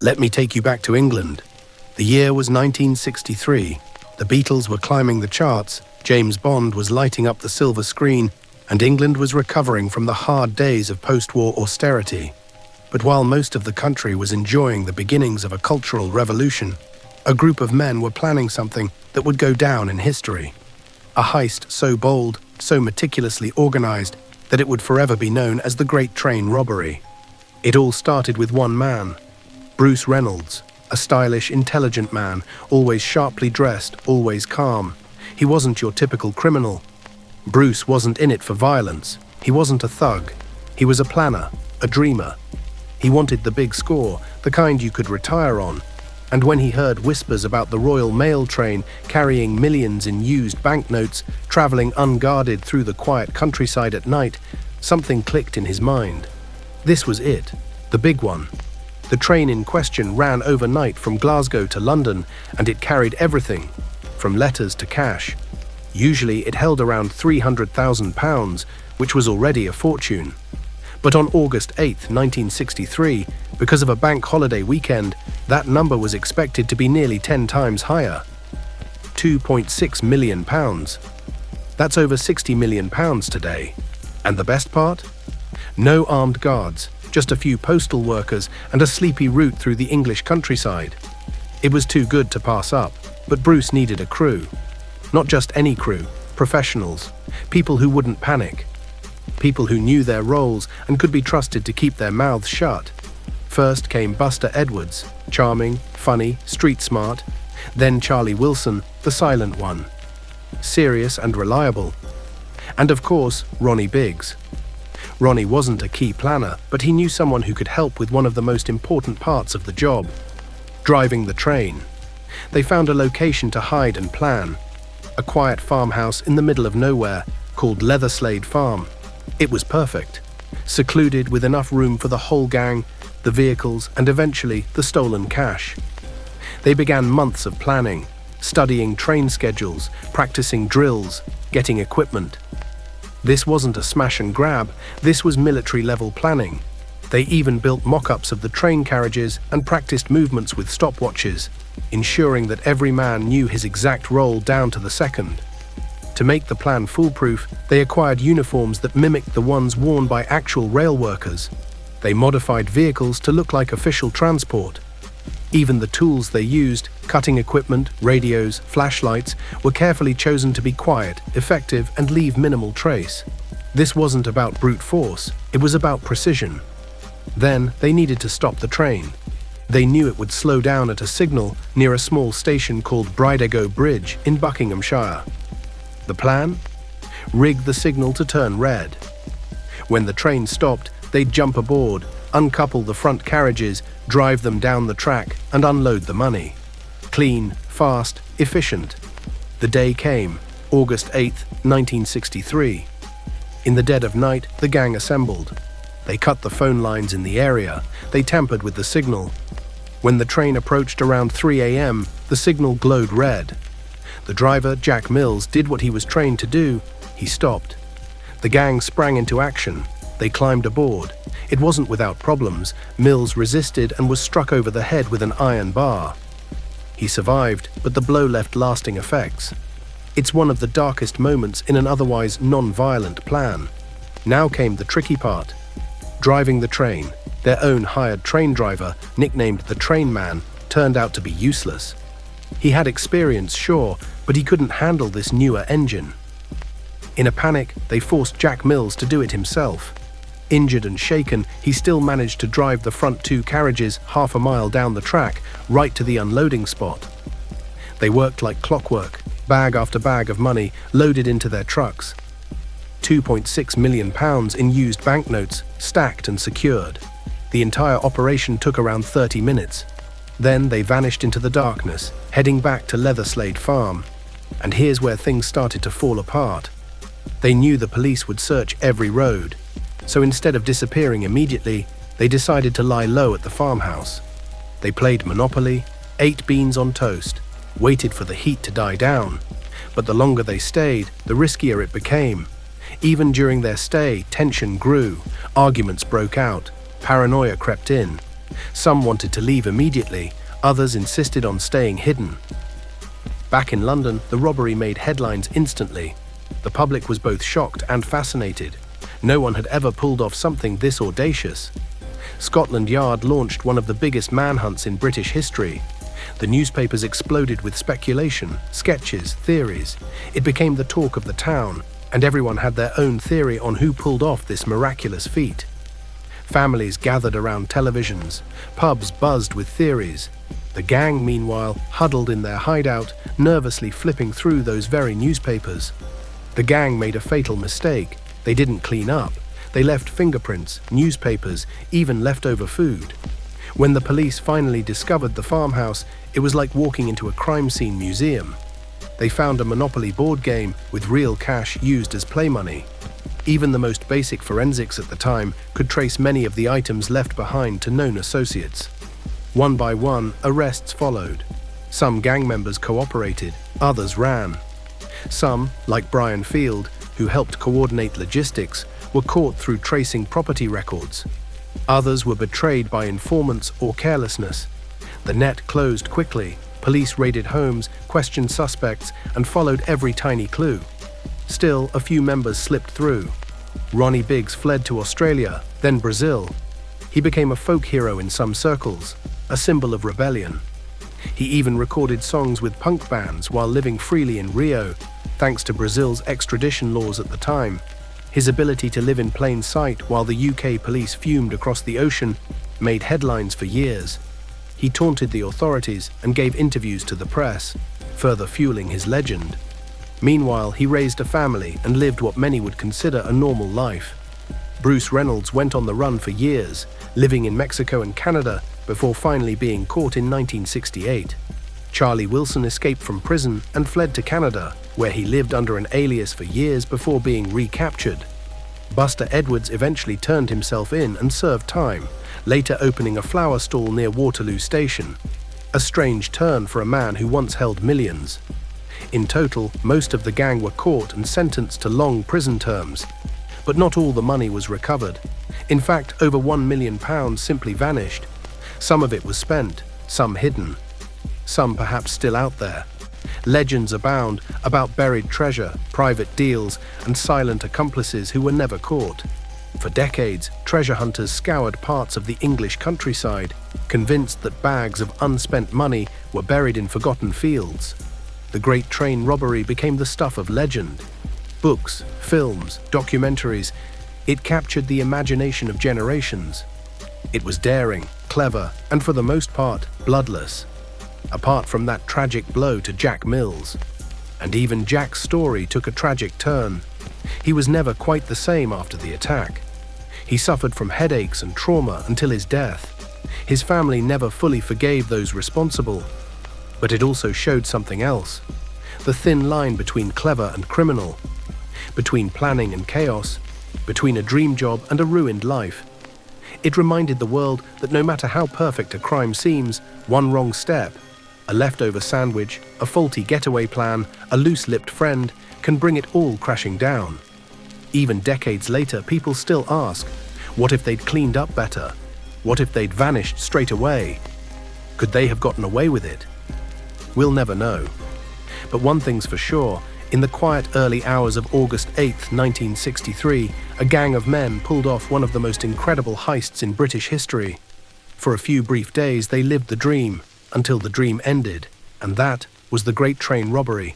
Let me take you back to England. The year was 1963. The Beatles were climbing the charts, James Bond was lighting up the silver screen, and England was recovering from the hard days of post-war austerity. But while most of the country was enjoying the beginnings of a cultural revolution, a group of men were planning something that would go down in history. A heist so bold, so meticulously organized, that it would forever be known as the Great Train Robbery. It all started with one man, Bruce Reynolds, a stylish, intelligent man, always sharply dressed, always calm. He wasn't your typical criminal. Bruce wasn't in it for violence. He wasn't a thug. He was a planner, a dreamer. He wanted the big score, the kind you could retire on. And when he heard whispers about the Royal Mail train carrying millions in used banknotes, traveling unguarded through the quiet countryside at night, something clicked in his mind. This was it, the big one. The train in question ran overnight from Glasgow to London, and it carried everything, from letters to cash. Usually it held around £300,000, which was already a fortune. But on August 8, 1963, because of a bank holiday weekend, that number was expected to be nearly 10 times higher. £2.6 million. That's over £60 million today. And the best part? No armed guards, just a few postal workers and a sleepy route through the English countryside. It was too good to pass up, but Bruce needed a crew. Not just any crew, professionals, people who wouldn't panic. People who knew their roles and could be trusted to keep their mouths shut. First came Buster Edwards, charming, funny, street smart. Then Charlie Wilson, the silent one, serious and reliable. And of course, Ronnie Biggs. Ronnie wasn't a key planner, but he knew someone who could help with one of the most important parts of the job, driving the train. They found a location to hide and plan, a quiet farmhouse in the middle of nowhere called Leatherslade Farm. It was perfect, secluded with enough room for the whole gang, the vehicles, and eventually the stolen cash. They began months of planning, studying train schedules, practicing drills, getting equipment. This wasn't a smash and grab, this was military-level planning. They even built mock-ups of the train carriages and practiced movements with stopwatches, ensuring that every man knew his exact role down to the second. To make the plan foolproof, they acquired uniforms that mimicked the ones worn by actual rail workers. They modified vehicles to look like official transport. Even the tools they used, cutting equipment, radios, flashlights, were carefully chosen to be quiet, effective, and leave minimal trace. This wasn't about brute force, it was about precision. Then, they needed to stop the train. They knew it would slow down at a signal near a small station called Brydego Bridge in Buckinghamshire. The plan? Rig the signal to turn red. When the train stopped, they'd jump aboard, uncouple the front carriages, drive them down the track, and unload the money. Clean, fast, efficient. The day came, August 8, 1963. In the dead of night, the gang assembled. They cut the phone lines in the area. They tampered with the signal. When the train approached around 3 a.m., the signal glowed red. The driver, Jack Mills, did what he was trained to do. He stopped. The gang sprang into action. They climbed aboard. It wasn't without problems. Mills resisted and was struck over the head with an iron bar. He survived, but the blow left lasting effects. It's one of the darkest moments in an otherwise non-violent plan. Now came the tricky part. Driving the train. Their own hired train driver, nicknamed the Train Man, turned out to be useless. He had experience, sure, but he couldn't handle this newer engine. In a panic, they forced Jack Mills to do it himself. Injured and shaken, he still managed to drive the front two carriages half a mile down the track, right to the unloading spot. They worked like clockwork, bag after bag of money loaded into their trucks. £2.6 million in used banknotes, stacked and secured. The entire operation took around 30 minutes. Then they vanished into the darkness, heading back to Leatherslade Farm. And here's where things started to fall apart. They knew the police would search every road. So instead of disappearing immediately, they decided to lie low at the farmhouse. They played Monopoly, ate beans on toast, waited for the heat to die down. But the longer they stayed, the riskier it became. Even during their stay, tension grew, arguments broke out, paranoia crept in. Some wanted to leave immediately, others insisted on staying hidden. Back in London, the robbery made headlines instantly. The public was both shocked and fascinated. No one had ever pulled off something this audacious. Scotland Yard launched one of the biggest manhunts in British history. The newspapers exploded with speculation, sketches, theories. It became the talk of the town, and everyone had their own theory on who pulled off this miraculous feat. Families gathered around televisions, pubs buzzed with theories. The gang, meanwhile, huddled in their hideout, nervously flipping through those very newspapers. The gang made a fatal mistake. They didn't clean up. They left fingerprints, newspapers, even leftover food. When the police finally discovered the farmhouse, it was like walking into a crime scene museum. They found a Monopoly board game with real cash used as play money. Even the most basic forensics at the time could trace many of the items left behind to known associates. One by one, arrests followed. Some gang members cooperated, others ran. Some, like Brian Field, who helped coordinate logistics, were caught through tracing property records. Others were betrayed by informants or carelessness. The net closed quickly. Police raided homes, questioned suspects, and followed every tiny clue. Still, a few members slipped through. Ronnie Biggs fled to Australia, then Brazil. He became a folk hero in some circles, a symbol of rebellion. He even recorded songs with punk bands while living freely in Rio, thanks to Brazil's extradition laws at the time. His ability to live in plain sight while the UK police fumed across the ocean made headlines for years. He taunted the authorities and gave interviews to the press, further fueling his legend. Meanwhile, he raised a family and lived what many would consider a normal life. Bruce Reynolds went on the run for years, living in Mexico and Canada before finally being caught in 1968. Charlie Wilson escaped from prison and fled to Canada, where he lived under an alias for years before being recaptured. Buster Edwards eventually turned himself in and served time, later opening a flower stall near Waterloo Station. A strange turn for a man who once held millions. In total, most of the gang were caught and sentenced to long prison terms. But not all the money was recovered. In fact, over £1 million simply vanished. Some of it was spent, some hidden. Some perhaps still out there. Legends abound about buried treasure, private deals, and silent accomplices who were never caught. For decades, treasure hunters scoured parts of the English countryside, convinced that bags of unspent money were buried in forgotten fields. The Great Train Robbery became the stuff of legend. Books, films, documentaries, it captured the imagination of generations. It was daring, clever, and for the most part, bloodless. Apart from that tragic blow to Jack Mills. And even Jack's story took a tragic turn. He was never quite the same after the attack. He suffered from headaches and trauma until his death. His family never fully forgave those responsible. But it also showed something else. The thin line between clever and criminal. Between planning and chaos. Between a dream job and a ruined life. It reminded the world that no matter how perfect a crime seems, one wrong step, a leftover sandwich, a faulty getaway plan, a loose-lipped friend, can bring it all crashing down. Even decades later, people still ask, what if they'd cleaned up better? What if they'd vanished straight away? Could they have gotten away with it? We'll never know. But one thing's for sure, in the quiet early hours of August 8, 1963, a gang of men pulled off one of the most incredible heists in British history. For a few brief days, they lived the dream, until the dream ended, and that was the Great Train Robbery.